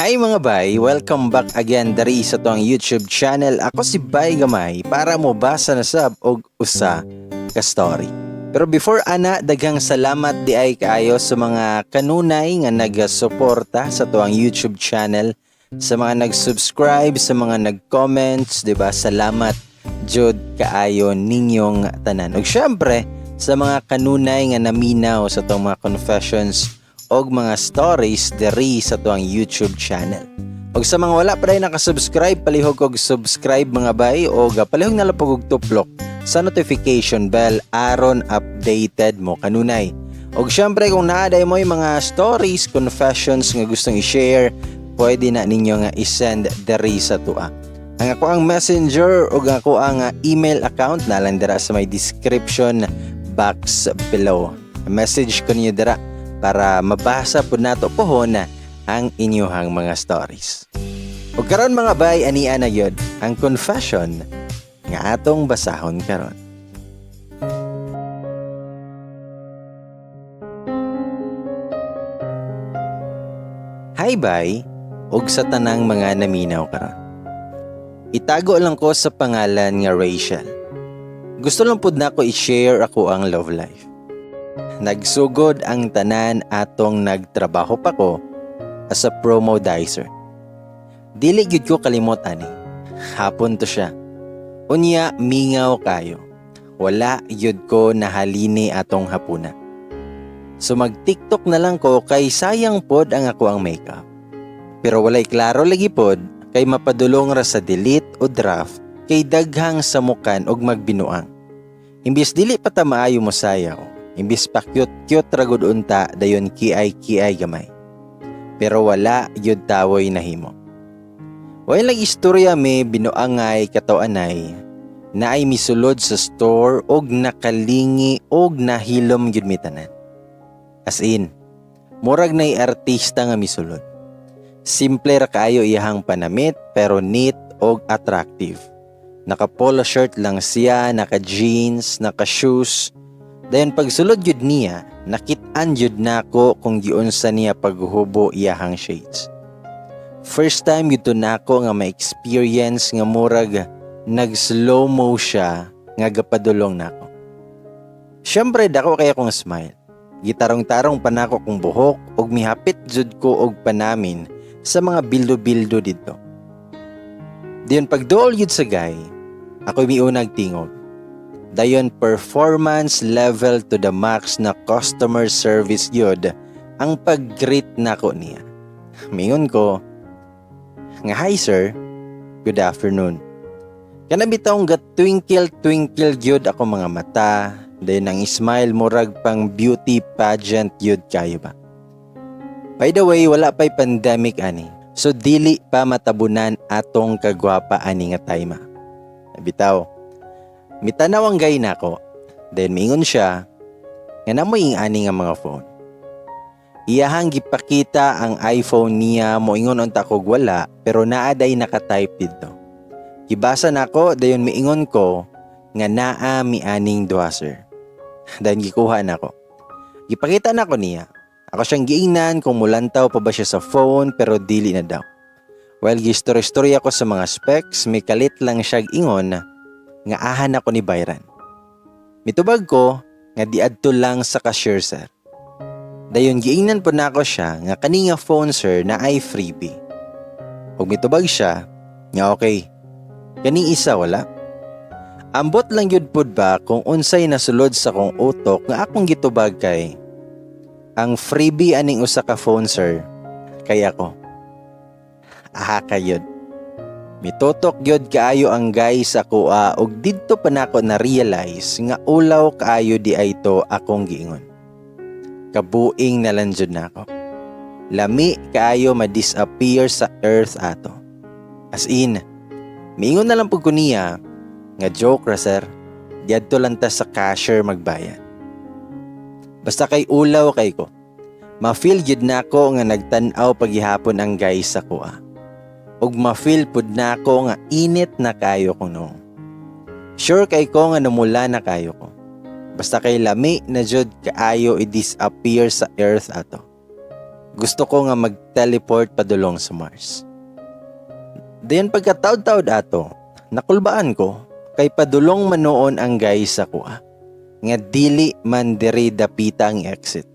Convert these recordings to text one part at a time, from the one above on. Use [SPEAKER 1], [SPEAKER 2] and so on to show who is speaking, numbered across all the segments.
[SPEAKER 1] Hi mga bay! Welcome back again dari sa tuang YouTube channel. Ako si Bay Gamay para mo basa na sab og usa ka story. Pero before ana, daghang salamat di ay kaayo sa mga kanunay nga nagasuporta sa tuang YouTube channel, sa mga nag-subscribe, sa mga nag-comments, di ba? Salamat jud kaayo ninyong tanan. Ug syempre sa mga kanunay nga naminaw sa tuang mga confessions og mga stories diri sa tuang YouTube channel. Og sa mga wala pa rin nakasubscribe, palihog og subscribe mga bay, og palihog na lang og tuplok sa notification bell aron updated mo kanunay. Og syempre kung naaday mo yung mga stories, confessions nga gustong i-share, pwede na ninyo nga i-send diri sa tua. Ang ako ang messenger o ako ang email account na lang dira sa may description box below. Message ko niyo dira para mabasa po nato pohon ang inyuhang mga stories. O karon mga bay, ania na yun ang confession nga atong basahon karon. Hi bay, og sa tanang mga naminaw karon. Itago lang ko sa pangalan nga Rachel. Gusto lang pud nako i-share ako ang love life. Nagsugod ang tanan atong nagtrabaho pa ko as a promo dicer. Dili gyud ko kalimot ani. Hapon to siya. Unya mingaw kayo. Wala gyud ko nahalini atong hapuna. So mag-TikTok na lang ko kay sayang pod ang ako ang makeup. Pero walay klaro lagi pod kay mapadulong ra sa delete o draft kay daghang samukan og magbinuang. Imbis dili pa ta maayo mo sayaw. Imbis pa cute ragod unta dayon kiay gamay. Pero wala yun tawoy nahimo. Wala lang istorya may binuangay katawanay na ay misulod sa store og nakalingi og nahilom yun mitanan. As in, murag na'y artista nga misulod. Simple ra kaayo iyahang panamit pero neat og attractive. Naka polo shirt lang siya, naka jeans, naka shoes. Dayon pagsulod yun niya, nakit-an yun nako kung giunsa niya paghubo iyahang shades. First time yun to nako nga ma-experience nga murag nag-slow-mo siya nga gapadulong nako. Siyempre dako kaya kong smile. Gitarong-tarong pa nako kong buhok og mihapit jud ko og panamin sa mga bildo-bildo dito. Dayon pagduol yun sa guy, ako miunag tingog. Dayon performance level to the max na customer service yun ang pag-greet nako niya. Mingon ko, nga hi sir, good afternoon. Kanabitawng twinkle yun ako mga mata, dayon ang smile murag pang beauty pageant yun kayo ba. By the way, wala pa'y pandemic ani, so dili pa matabunan atong kagwapa ani nga tayma. Bitaw, mitanaw ang gay nako. Then mingon siya nga namoy ani nga mga phone. Iyahang gipakita ang iPhone niya, moingon unta kog wala pero naaday naka-type dito. Gibasa nako dayon miingon ko nga naa mianing duha sir. Dayon gikuha nako. Gipakita nako niya. Ako siyang giingnan kung mulantaw pa ba siya sa phone pero dili na daw. While gistorya ako sa mga specs, may kalit lang siya ingon nga ahan ako ni Byron. Mitubag ko nga diadto lang sa cashier sir. Dayon giingnan po nako siya nga kani nga phone sir na ay freebie. Ug mitubag siya nga okay. Kani isa wala. Ambot lang yun pud ba kung unsay nasulod sa kong utok nga akong gitubag kay ang freebie aning usa ka phone sir kay ako. Aha kayod. Mitutok gyud kaayo ang guys ako og didto pa nako na realize nga ulaw kaayo di ay to akong giingon. Kabuing na lang jud nako. Lami kaayo ma-disappear sa earth ato. As in, miingon na lang pud ko niya nga joke ra sir. Diadto lang ta sa cashier magbayad. Basta kay ulaw kay ko. Ma-feel gyud nako nga nagtan-aw paghihapon ang guys ako ug ma-feel pud nako nga init na kayo ko no. Sure kay ko nga namula na kayo ko. Basta kay lami na jud kaayo i-disappear sa earth ato. Gusto ko nga mag-teleport padulong sa Mars. Diyan pagkataod-taod ato, nakulbaan ko kay padulong manoon ang guys sa kuha. Nga dili man diri dapita ang exit.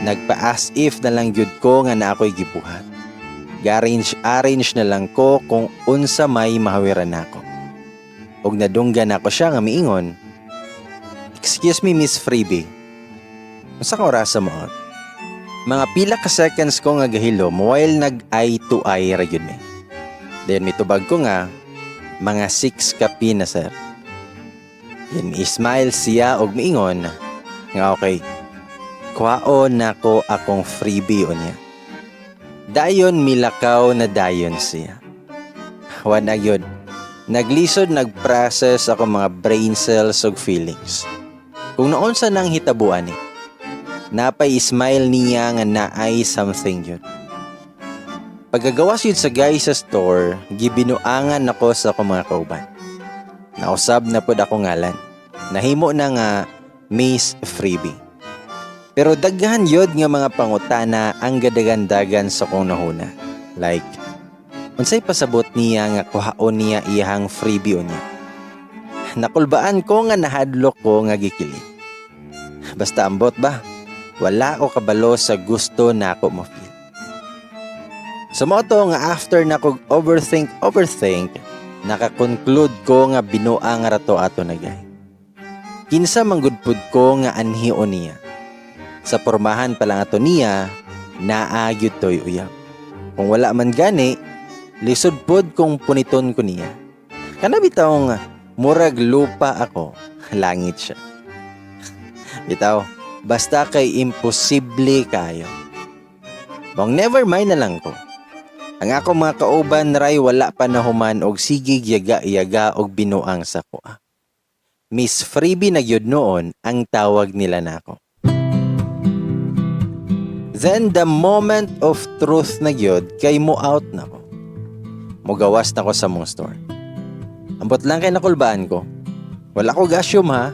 [SPEAKER 1] Nagpa-as if na lang gyud ko nga na ako'y gibuhat. Arrange na lang ko kung unsa may mahawiran nako. Og nadunggan ako siya nga miingon, "Excuse me, Miss Freebie. Unsa ka orasa mo?" Mga pila ka seconds ko nga gahilom while nag-eye to eye ra gyud mi. Then mitubag ko nga, mga 6 kapi na sir. Then smile siya og miingon nga okay. Kuhaon nako akong freebie unya. Dayon milakaw na dayon siya. Wala gyud. Naglisod nagprocess ako mga brain cells ug feelings. Kung noon sa nang hitabuan ni. Napay smile niya nga naay something yun. Pagagawas yun sa guys sa store, gibinuangan ako sa akong mga kauban. Nausab na pod ako ngalan. Nahimo na nga Miss Freebie. Pero daghan yod nga mga pangutana ang gadagandagan sa kong nahuna. Like, unsay pasabot niya nga kuhaon niya iyang freebie niya. Nakulbaan ko nga nahadlok ko nga gikilit. Basta ambot ba? Wala ko kabalo sa gusto na ako mo feel. Sa moto nga after na kog overthink, nakakonclude ko nga binuang rato ato na gay. Kinsa manggudpud ko nga anhion niya. Sa pormahan pa lang ato niya, naagyud to'y uyab. Kung wala man gani, lisod pod kung puniton ko niya. Kanabitawng murag lupa ako, langit siya. Bitaw, basta kay imposible kayo. Bang never mind na lang ko. Ang ako mga kauban ray wala pa nahuman og sigig yaga-yaga og binuang sa kuha. Miss Freebie na gyud noon ang tawag nila nako. Then the moment of truth na gyud kay mo out nako. Mugawas nako sa mong store. Ambot lang kay nakulbaan ko. Wala ko gasyum ha.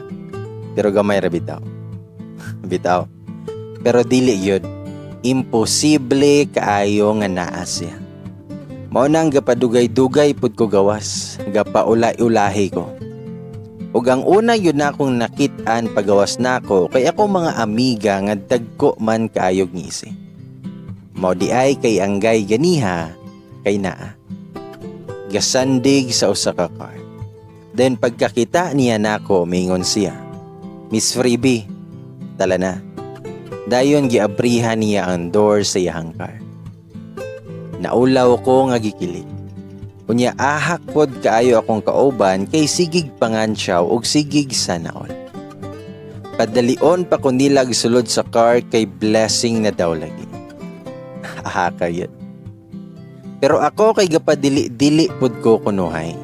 [SPEAKER 1] Pero gamay ra bitaw. Bitaw. Pero dili yun. Imposible kaayo nga naa siya. Mao nang gapadugay-dugay pud ko gawas. Gapaulay-ulahi ko. Ug ang una yun na akong nakit-an pagawas nako kay ako mga amiga nga dagko man kaayog ngisi. Mao di ay kay anggay ganiha kay naa. Gasandig sa usa ka car. Then pagkakita niya nako mingon siya, "Miss Freebie, tala na." Dayon giabrihan niya ang door sa iyang car. Naulaw ko nga gikilig. Unya ahak pod kaayo akong kauban kay sigig pangansyaw og sigig sanaol. Padalion pa ko nilag sulod sa car kay blessing na daw lagi. Ahaka yun. Pero ako kay gapadili-dili pod ko kunuhay.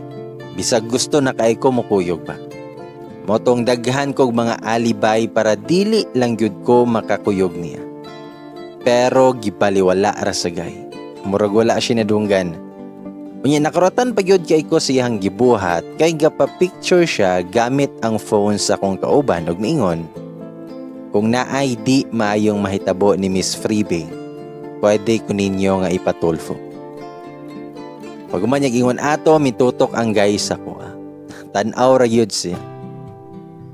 [SPEAKER 1] Bisag gusto na kay ko mukuyog ba. Motong daghan kog mga alibay para dili lang gyud ko makakuyog niya. Pero gibaliwala ra sa gay. Murag wala siya nadunggan. Unya nakaratan pa gyud kay ko siyang gibuhat kay gapa-picture siya gamit ang phone sa akong kauban ug miingon, "Kung naay di maayong mahitabo ni Miss Freebie, pwede ko ninyo nga ipatulfo." Pag umanyag ingon ato, mitutok ang guys ako. Tan-aw ra gyud siya.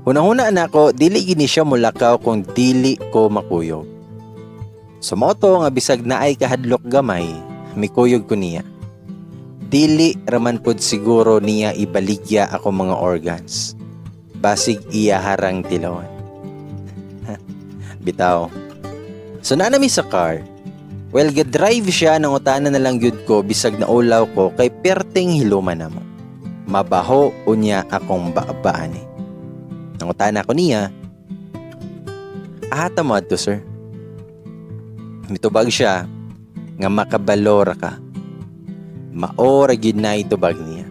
[SPEAKER 1] Hunahuna na ako, dili gini siya mulakaw kung dili ko makuyog. Sumoto nga bisag naay kahadlok gamay, mikuyog ko niya. Dili raman pod siguro niya ibaligya ako mga organs. Basig iya harang tilawon. Bitaw. So nanami sa car. Well, ga-drive siya nang utana na lang gyud ko bisag na ulaw ko kay perting hiluman namo. Mabaho unya akong baabaan eh. Nang utana ko niya, "Ahata mo adto, sir." Mitubag siya nga makabalora ka. Maora gyud na itubag niya.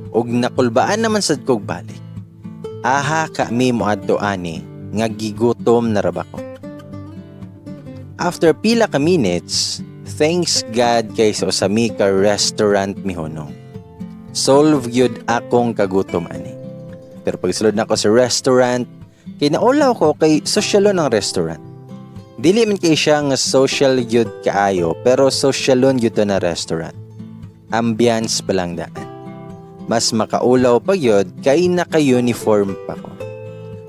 [SPEAKER 1] Og nakulbaan naman sad kog balik. Aha kami mo adto ani nga gigutom na raba ko. After pila ka minutes, thanks God kay sa usami ka restaurant mihunong. Solve gyud akong kagutom ani. Pero pagsulod na ako sa restaurant, Kinaulaw ko kay sosyalon ng restaurant. Dili man kay siya nga social yun kaayo pero sosyalon yun to na restaurant. Ambience pa lang daan. Mas makaulaw pa yun kay naka-uniform pa ko.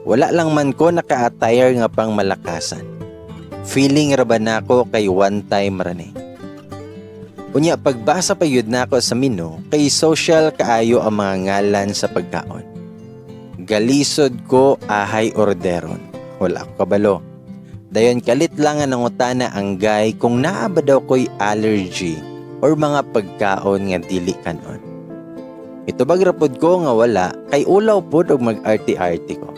[SPEAKER 1] Wala lang man ko naka-attire nga pang malakasan. Feeling raban ako kay one time rani. Unya pagbasa pa yun na ako sa menu kay social kaayo ang mga ngalan sa pagkaon. Galisod ko ahay orderon. Wala ko kabalo. Dayon kalit lang nga nangutana ang guy kung naa ba daw ko'y allergy or mga pagkaon nga dili kanon. Ito bagrapod ko nga wala kay ulaw pod og mag-arti-arti ko.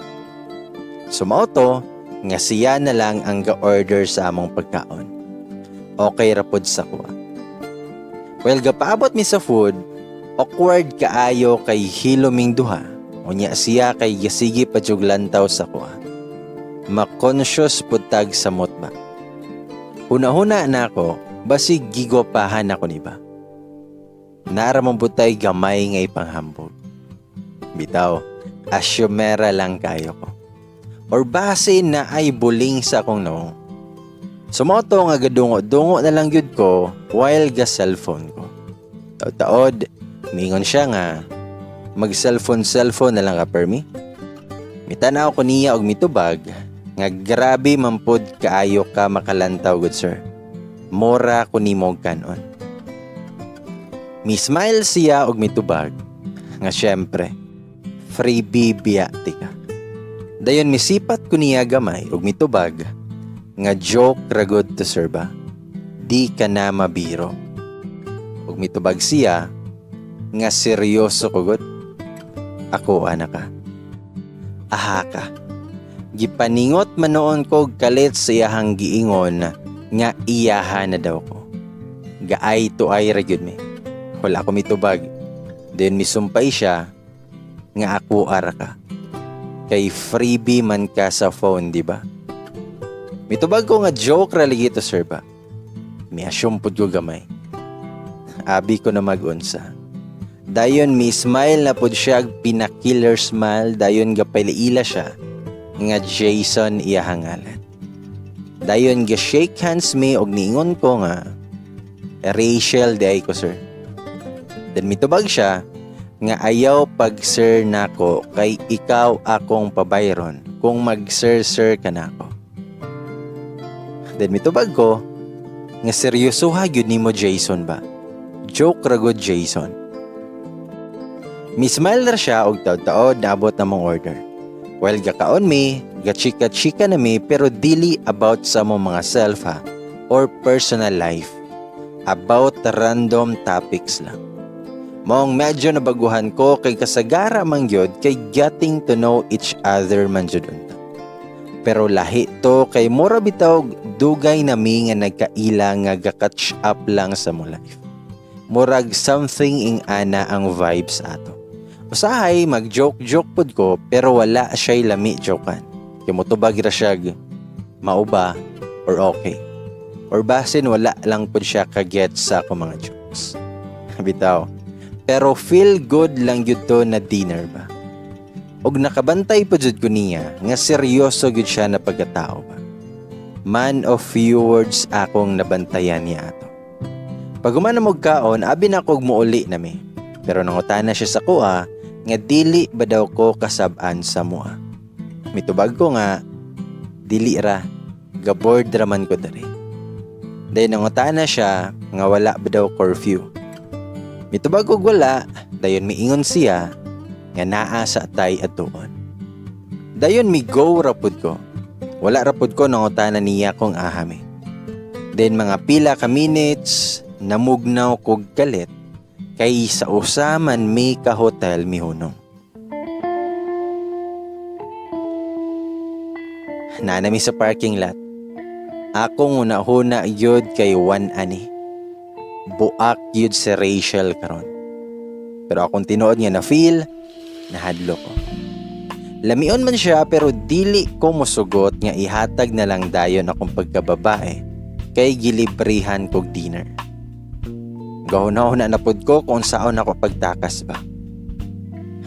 [SPEAKER 1] Sumao to nga siya na lang ang ga-order sa among pagkaon. Okay rapod sa kuha. Well, gapaabot mi sa food, awkward kaayo kay hiloming duha. Unya siya kay gasigi pa jug lantaw sa kuha. Ma-conscious putag sa mutba. Huna-huna na ako, basig gigopahan ako niba. Naramang butay gamay ngay panghambog. Bitaw, asyumera lang kayo ko. Or base na ay buling sa akong no. Sumoto nga gadungo-dungo na lang yun ko while ga cellphone ko. Taod-taod, mingon siya nga, mag-cellphone na lang ka permi. Mitanaw ko niya og mitubag, nga grabe mampod kaayo ka makalantaw good sir. Mora ko ni mo kanon. Mi-smile siya og mitubag, nga syempre, freebie biyati ka. Dayon misipat ko niya gamay ug mitubag nga joke ragod to sir ba. Di ka na mabiro. Ug mitubag siya nga seryoso ko gud. Ako ana ka. Aha ka. Gipaningot man noon ko kalit sa iyahang giingon nga iyaha na daw ko. Gaay to ay ra gyud mi. Wala ko mitubag. Then misumpay siya nga ako ara ka. Kay freebie man ka sa phone, di ba? Mitubag ko nga joke ra lagi to sir ba. May asyumpod ko gamay. Abi ko na mag-unsa. Dayon mi smile na pod siya pinakiller smile dayon gapailaila siya nga Jason iyahangalan. Dayon ga shake hands mi og niingon ko nga Rachel day ko sir. Then mitubag siya nga ayaw pag-sir nako kay ikaw akong pabayron kung mag-sir ka nako. Then mitubag ko nga seryosoha gyud nimo Jason ba? Joke ra gud Jason. Mismile ra siya og taod-taod naabot na mong order. Well gakaon mi, gachika-chika na mi pero dili about sa mong mga self ha or personal life. About random topics lang. Maong medyo nabaguhan ko kay kasagara man gyud kay getting to know each other man jud unta. Pero lahi to kay mura bitaw dugay nami nga nagkaila nga ga-catch up lang sa mo life. Murag something ing ana ang vibes ato. Usahay mag-joke-joke pod ko pero wala siya'y lami jokean. Kay motubag ra siya mauba or okay. Or basin wala lang pod siya ka-get sa ako mga jokes. Bitaw. Pero feel good lang yun to na dinner ba? Og nakabantay pa jud ko niya nga seryoso gyud siya na pagkatao ba? Man of few words akong nabantayan niya ato. Pag umana mog kaon, abi na kog muuli na mi. Pero nangutana siya sa kuha nga dili ba daw ko kasab-an sa mua. Mitubag ko nga dili ra, gaboard raman ko diri. Dahil nangutana siya nga wala ba daw curfew. Mitubag og wala, dayon miingon siya nga naa sa atay atuon. Dayon mi go rapod ko. Wala rapod ko nangutana niya kung ahami. Then mga pila ka minutes, namugnaw kog kalit kay sa usaman may ka hotel mihunong. Nanami sa parking lot. Akong una-huna yod kay Juan ani. Buak yun si Rachel karon. Pero akong tinuod nga na feel, nahadlo ko. Lamion man siya pero dili ko musugot nga ihatag na lang dayon akong pagkababae kay gilibrihan kog dinner. Gahuna-huna na pod ko kung saan ako pagtakas ba.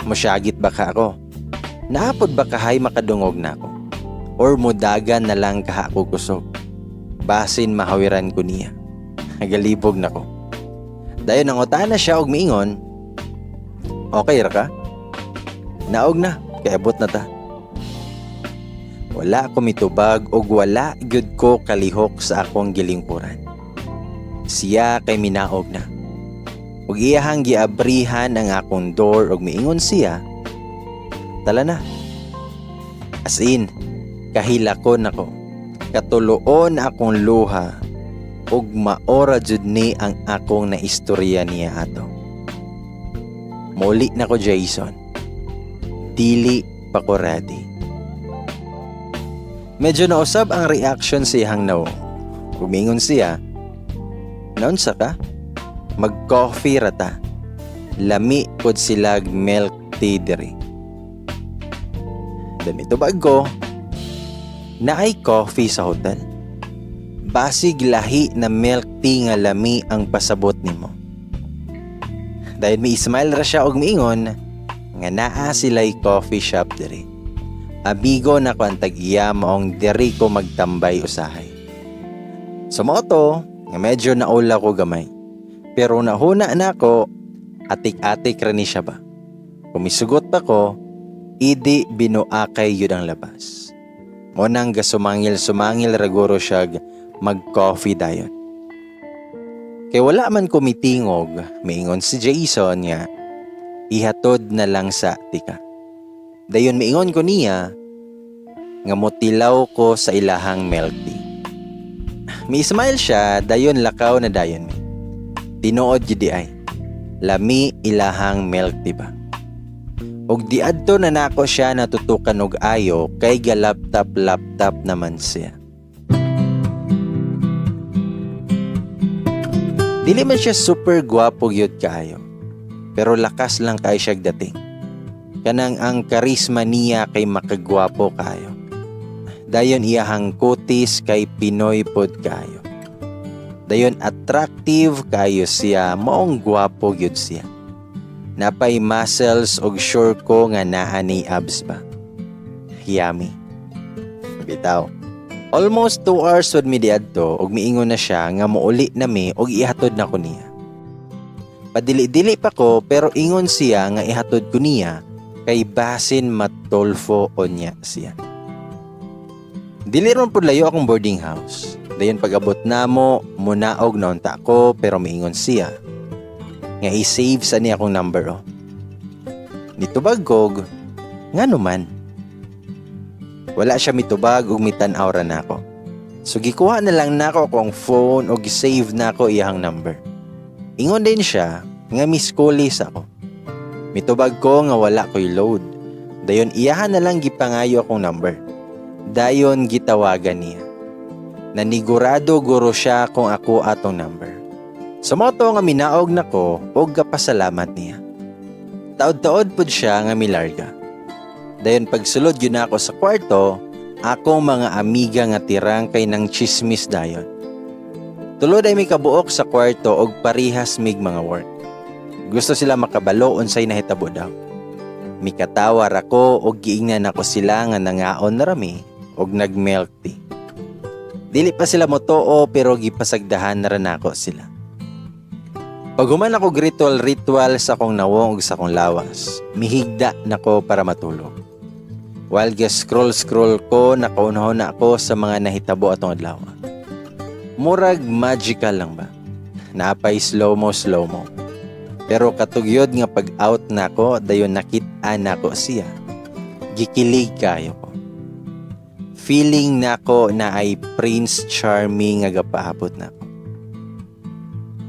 [SPEAKER 1] Musyagit ba ka ako? Naapod ba kahay makadungog na ako? Or mudagan na lang kaha ko kusog? Basin mahawiran ko niya. Nagalibog na ko. Dayon nangutaan na siya og miingon, okay ra ka? Naog na, kaabot na ta. Wala ko mitubag og wala gyud ko kalihok sa akong gilingkuran. Siya kay minaog na. Ug iyahang giabrihan ang akong door og miingon siya, tala na. As in, kahilakon ako. Katuloon akong luha ug maora jud ni ang akong naistorya niya ato. Muli na ko, Jason. Dili pa ko ready. Medyo nausab ang reaction siyang naong. Gumingon siya, naunsa ka? Mag-coffee rata. Lami pod silag milk tea diri. Dami tubag ko. Naay coffee sa hotel. Basig lahi na milk tea nga lami ang pasabot nimo. Dahil may smile ra siya og miingon nga naa sila'y coffee shop diri. Abigo na ko ang tag-iya maong diri ko magtambay usahay. Sumoto nga medyo naula ko gamay. Pero nahuna na ko, atik-atik ra ni siya ba. Kumisugot pa ko, idi binuakay yun ang labas. Monang gasumangil-sumangil raguro siya mag-coffee dayon. Kay wala man kumitingog, miingon si Jason nga, ihatod na lang sa tika. Dayon miingon ko niya, nga motilaw ko sa ilahang milk tea. Mi smile siya, dayon lakaw na dayon mi. Tinuod yun ay, lami ilahang milk tea ba? Og di adto na nako siya natutukan og ayo kay galaptap-laptap naman siya. Dili man siya super gwapo gyud kaayo. Pero lakas lang kay siya dating. Kanang ang karisma niya kay makagwapo kaayo. Dayon iyahang kutis kay Pinoy pod kaayo. Dayon attractive kayo siya, maong gwapo gyud siya. Napay muscles og sure ko nga naa ni abs ba. Yummy. Bitaw. Almost 2 hours wad mi diadto og miingon na siya nga mouli na mi og ihatod na ko niya. Padili-dili pa ko pero ingon siya nga ihatod ko niya kay basin matolfo onya siya. Dili ron pud layo akong boarding house. Dayon pag-abot namo, munaog na unta ko pero miingon siya nga i-save sa niya akong number oh. Nitubag kog, nga naman. Wala siya mitubag ug mitan-aw ra nako. So gikuha na lang nako akong phone ug gi-save nako iyang number. Ingon din siya nga miss-callis ako. Mitubag ko nga wala ko'y load. Dayon iyahan na lang gipangayo akong number. Dayon gitawagan niya. Nanigurado guro siya kung ako atong number. Sumoto nga minaog nako og kapasalamat niya. Taod-taod pud siya nga milarga. Dayon pagsulod yun ako sa kwarto, akong mga amiga nga tirang kay nang chismis dayon. Tulod ay may kabuok sa kwarto og parihas mig mga work. Gusto sila makabalo unsay nahitabo daw. Mikatawar ako og giingnan ako sila nga nangaon na rami og nag-milk tea. Dili pa sila motoo pero gipasagdahan na rin ako sila. Pag human ako ritual sa akong nawong ug sa akong lawas, mihigda nako para matulog. While scroll ko, nakaunahon na ako sa mga nahitabo atong adlaw. Murag magical lang ba? Napay slow-mo. Pero katugyod nga pag-out nako, dayon nakita nako siya. Gikilig kayo ko. Feeling nako na ay Prince Charming nga gapaabot nako.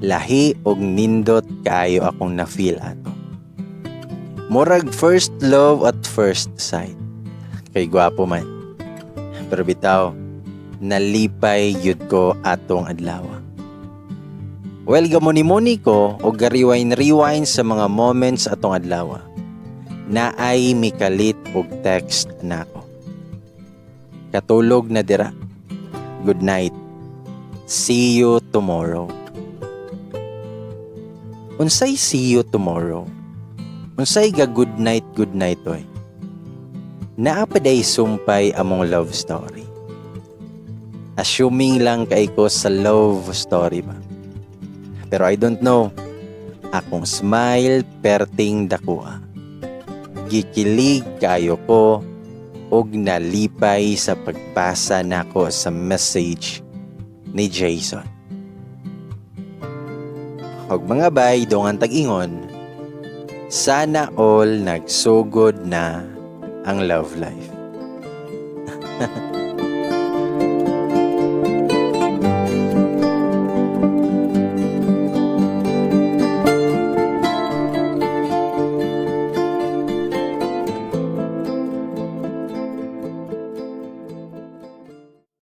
[SPEAKER 1] Lahi og nindot kayo akong na-feel ato. Murag first love at first sight. Kay gwapo man. Pero bitaw, nalipay yun ko atong adlaw. Well, gamuni-muni ko o gariwain sa mga moments atong adlaw. Naay mikalit og text na ako. Katulog na dira. Good night. See you tomorrow. Unsay see you tomorrow? Unsay ga good night oy? naapaday sumpay among love story. Assuming lang kay ko sa love story ba. Pero I don't know. Akong smile perting dakua. Gikilig kayo ko og nalipay sa pagbasa nako sa message ni Jason. Og mga bay dongan tag-ingon, sana all nagsugod na ang love life.